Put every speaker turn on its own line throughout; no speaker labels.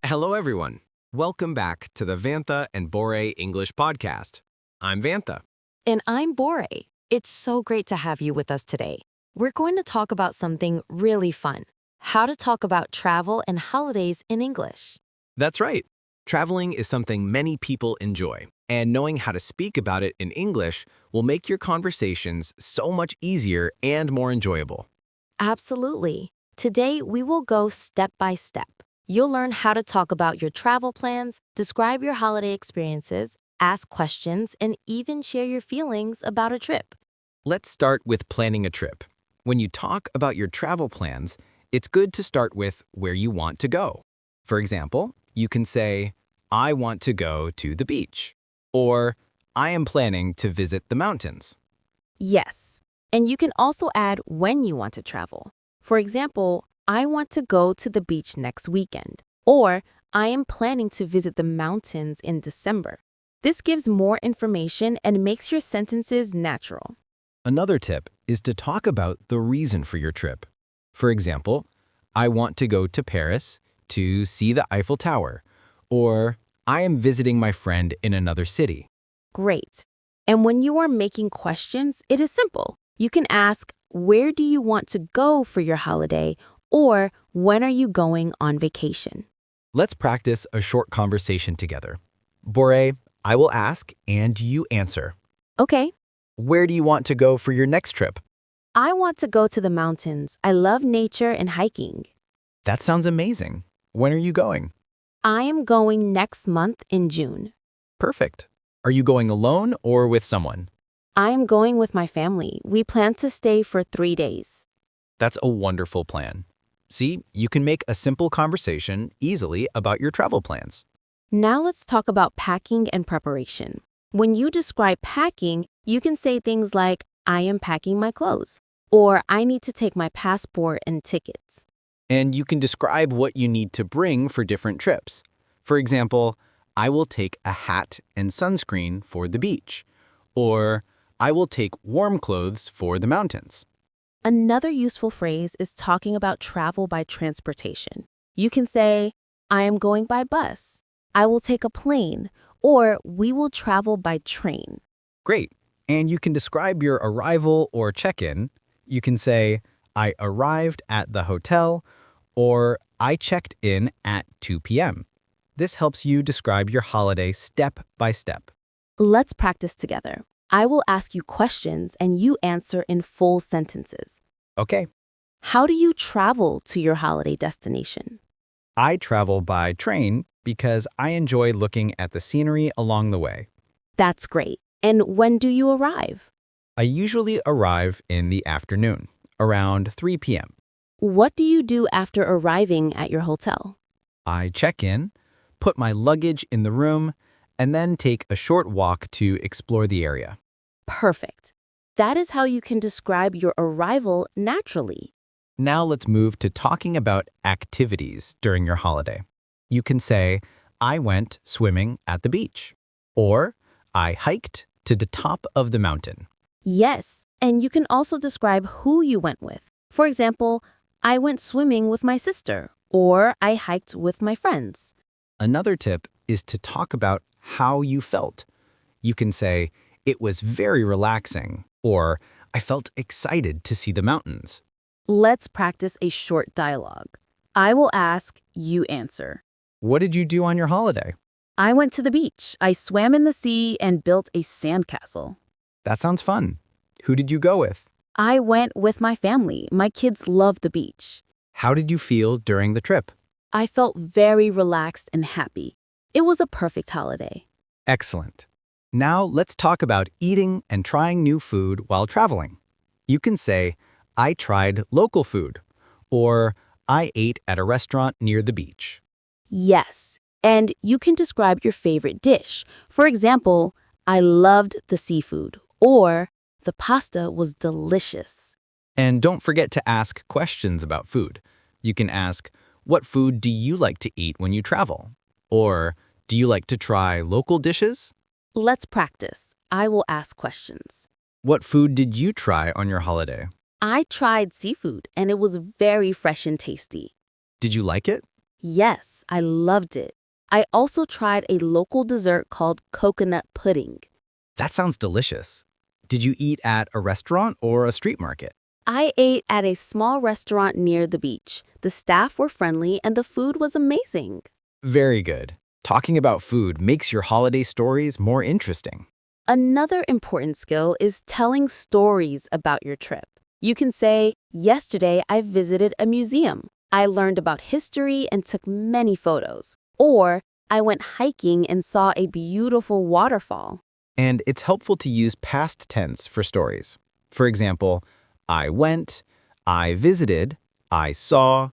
Hello, everyone. Welcome back to the Vantha and Borey English Podcast. I'm Vantha.
And I'm Borey. It's so great to have you with us today. We're going to talk about something really fun, how to talk about travel and holidays in English.
That's right. Traveling is something many people enjoy, and knowing how to speak about it in English will make your conversations so much easier and more enjoyable.
Absolutely. Today, we will go step by step. You'll learn how to talk about your travel plans, describe your holiday experiences, ask questions, and even share your feelings about a trip.
Let's start with planning a trip. When you talk about your travel plans, it's good to start with where you want to go. For example, you can say, I want to go to the beach, or I am planning to visit the mountains.
Yes. And you can also add when you want to travel. For example, I want to go to the beach next weekend, or I am planning to visit the mountains in December. This gives more information and makes your sentences natural.
Another tip is to talk about the reason for your trip. For example, I want to go to Paris to see the Eiffel Tower, or I am visiting my friend in another city.
Great. And when you are making questions, it is simple. You can ask, where do you want to go for your holiday? Or when are you going on vacation?
Let's practice a short conversation together. Borey, I will ask and you answer.
Okay.
Where do you want to go for your next trip?
I want to go to the mountains. I love nature and hiking.
That sounds amazing. When are you going?
I am going next month in June.
Perfect. Are you going alone or with someone?
I am going with my family. We plan to stay for 3 days.
That's a wonderful plan. See, you can make a simple conversation easily about your travel plans.
Now let's talk about packing and preparation. When you describe packing, you can say things like, I am packing my clothes, or I need to take my passport and tickets.
And you can describe what you need to bring for different trips. For example, I will take a hat and sunscreen for the beach, or I will take warm clothes for the mountains.
Another useful phrase is talking about travel by transportation. You can say, I am going by bus, I will take a plane, or we will travel by train.
Great. And you can describe your arrival or check-in. You can say, I arrived at the hotel, or I checked in at 2 p.m. This helps you describe your holiday step by step.
Let's practice together. I will ask you questions and you answer in full sentences.
Okay.
How do you travel to your holiday destination?
I travel by train because I enjoy looking at the scenery along the way.
That's great. And when do you arrive?
I usually arrive in the afternoon, around 3 p.m.
What do you do after arriving at your hotel?
I check in, put my luggage in the room, and then take a short walk to explore the area.
Perfect. That is how you can describe your arrival naturally.
Now let's move to talking about activities during your holiday. You can say, I went swimming at the beach, or I hiked to the top of the mountain.
Yes, and you can also describe who you went with. For example, I went swimming with my sister, or I hiked with my friends.
Another tip is to talk about how you felt. You can say, it was very relaxing, or I felt excited to see the mountains.
Let's practice a short dialogue. I will ask, you answer.
What did you do on your holiday?
I went to the beach. I swam in the sea and built a sandcastle.
That sounds fun. Who did you go with?
I went with my family. My kids love the beach.
How did you feel during the trip?
I felt very relaxed and happy. It was a perfect holiday.
Excellent. Now let's talk about eating and trying new food while traveling. You can say, I tried local food, or I ate at a restaurant near the beach.
Yes, and you can describe your favorite dish. For example, I loved the seafood, or the pasta was delicious.
And don't forget to ask questions about food. You can ask, what food do you like to eat when you travel? Or, do you like to try local dishes?
Let's practice. I will ask questions.
What food did you try on your holiday?
I tried seafood, and it was very fresh and tasty.
Did you like it?
Yes, I loved it. I also tried a local dessert called coconut pudding.
That sounds delicious. Did you eat at a restaurant or a street market?
I ate at a small restaurant near the beach. The staff were friendly and the food was amazing.
Very good. Talking about food makes your holiday stories more interesting.
Another important skill is telling stories about your trip. You can say, yesterday I visited a museum. I learned about history and took many photos. Or, I went hiking and saw a beautiful waterfall.
And it's helpful to use past tense for stories. For example, I went, I visited, I saw,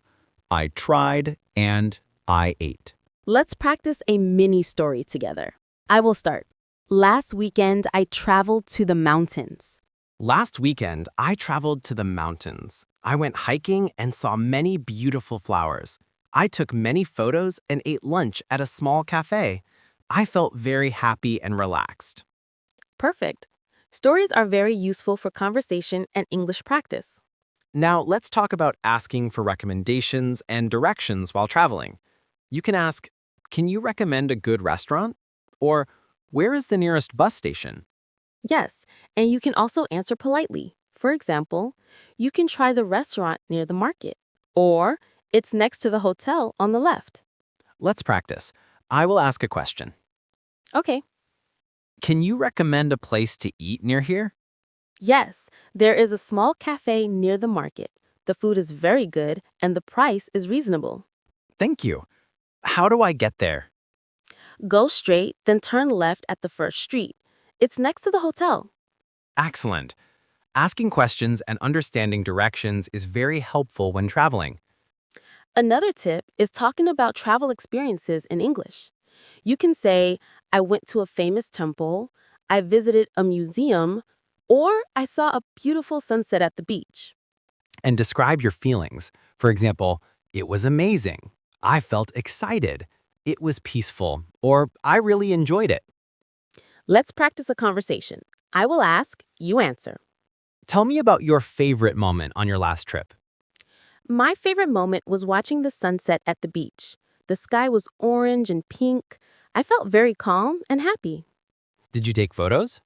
I tried, and I ate.
Let's practice a mini story together. I will start. Last weekend, I traveled to the mountains.
Last weekend, I traveled to the mountains. I went hiking and saw many beautiful flowers. I took many photos and ate lunch at a small cafe. I felt very happy and relaxed.
Perfect. Stories are very useful for conversation and English practice.
Now, let's talk about asking for recommendations and directions while traveling. You can ask, can you recommend a good restaurant? Or, where is the nearest bus station?
Yes, and you can also answer politely. For example, you can try the restaurant near the market. Or, it's next to the hotel on the left.
Let's practice. I will ask a question.
Okay.
Can you recommend a place to eat near here?
Yes, there is a small cafe near the market. The food is very good and the price is reasonable.
Thank you. How do I get there?
Go straight, then turn left at the first street. It's next to the hotel.
Excellent. Asking questions and understanding directions is very helpful when traveling.
Another tip is talking about travel experiences in English. You can say, I went to a famous temple, I visited a museum, or I saw a beautiful sunset at the beach.
And describe your feelings. For example, it was amazing. I felt excited. It was peaceful. Or I really enjoyed it.
Let's practice a conversation. I will ask, you answer.
Tell me about your favorite moment on your last trip.
My favorite moment was watching the sunset at the beach. The sky was orange and pink. I felt very calm and happy.
Did you take photos?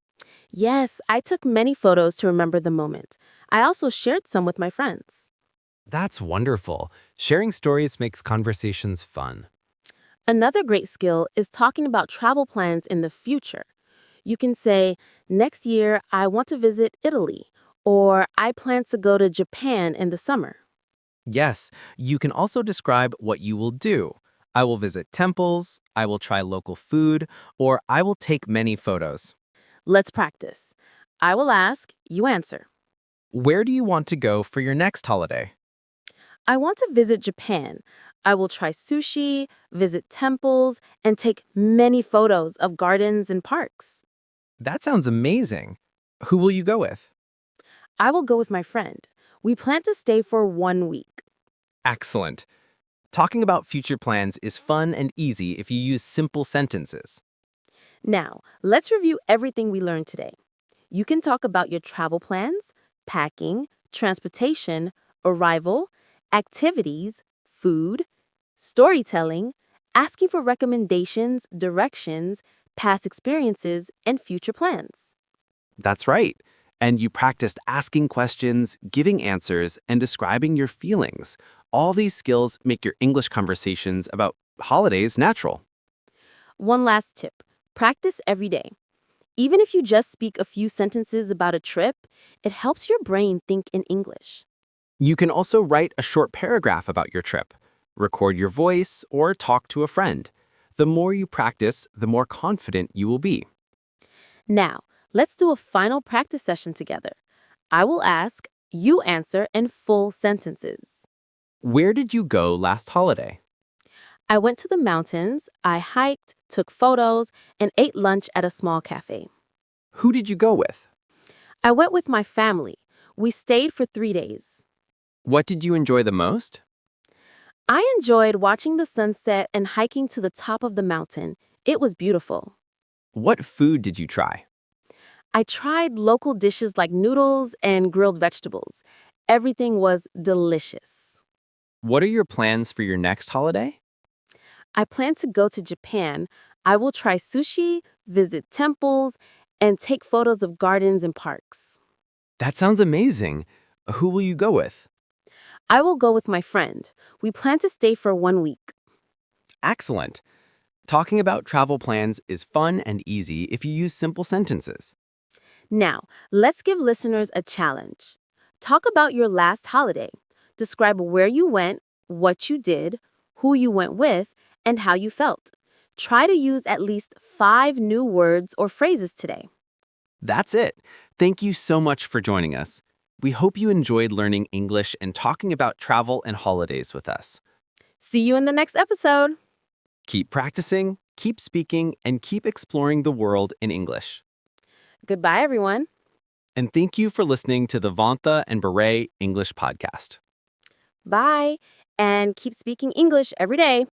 Yes, I took many photos to remember the moment. I also shared some with my friends.
That's wonderful. Sharing stories makes conversations fun.
Another great skill is talking about travel plans in the future. You can say, next year I want to visit Italy, or I plan to go to Japan in the summer.
Yes, you can also describe what you will do. I will visit temples, I will try local food, or I will take many photos.
Let's practice. I will ask, you answer.
Where do you want to go for your next holiday?
I want to visit Japan. I will try sushi, visit temples, and take many photos of gardens and parks.
That sounds amazing. Who will you go with?
I will go with my friend. We plan to stay for 1 week.
Excellent. Talking about future plans is fun and easy if you use simple sentences.
Now, let's review everything we learned today. You can talk about your travel plans, packing, transportation, arrival, activities, food, storytelling, asking for recommendations, directions, past experiences, and future plans.
That's right. And you practiced asking questions, giving answers, and describing your feelings. All these skills make your English conversations about holidays natural.
One last tip. Practice every day. Even if you just speak a few sentences about a trip, it helps your brain think in English.
You can also write a short paragraph about your trip, record your voice, or talk to a friend. The more you practice, the more confident you will be.
Now, let's do a final practice session together. I will ask, you answer in full sentences.
Where did you go last holiday?
I went to the mountains, I hiked, took photos, and ate lunch at a small cafe.
Who did you go with?
I went with my family. We stayed for 3 days.
What did you enjoy the most?
I enjoyed watching the sunset and hiking to the top of the mountain. It was beautiful.
What food did you try?
I tried local dishes like noodles and grilled vegetables. Everything was delicious.
What are your plans for your next holiday?
I plan to go to Japan. I will try sushi, visit temples, and take photos of gardens and parks.
That sounds amazing. Who will you go with?
I will go with my friend. We plan to stay for 1 week.
Excellent. Talking about travel plans is fun and easy if you use simple sentences.
Now, let's give listeners a challenge. Talk about your last holiday. Describe where you went, what you did, who you went with, and how you felt. Try to use at least 5 new words or phrases today.
That's it. Thank you so much for joining us. We hope you enjoyed learning English and talking about travel and holidays with us.
See you in the next episode.
Keep practicing, keep speaking, and keep exploring the world in English.
Goodbye, everyone.
And thank you for listening to the Vantha and Borey English Podcast.
Bye. And keep speaking English every day.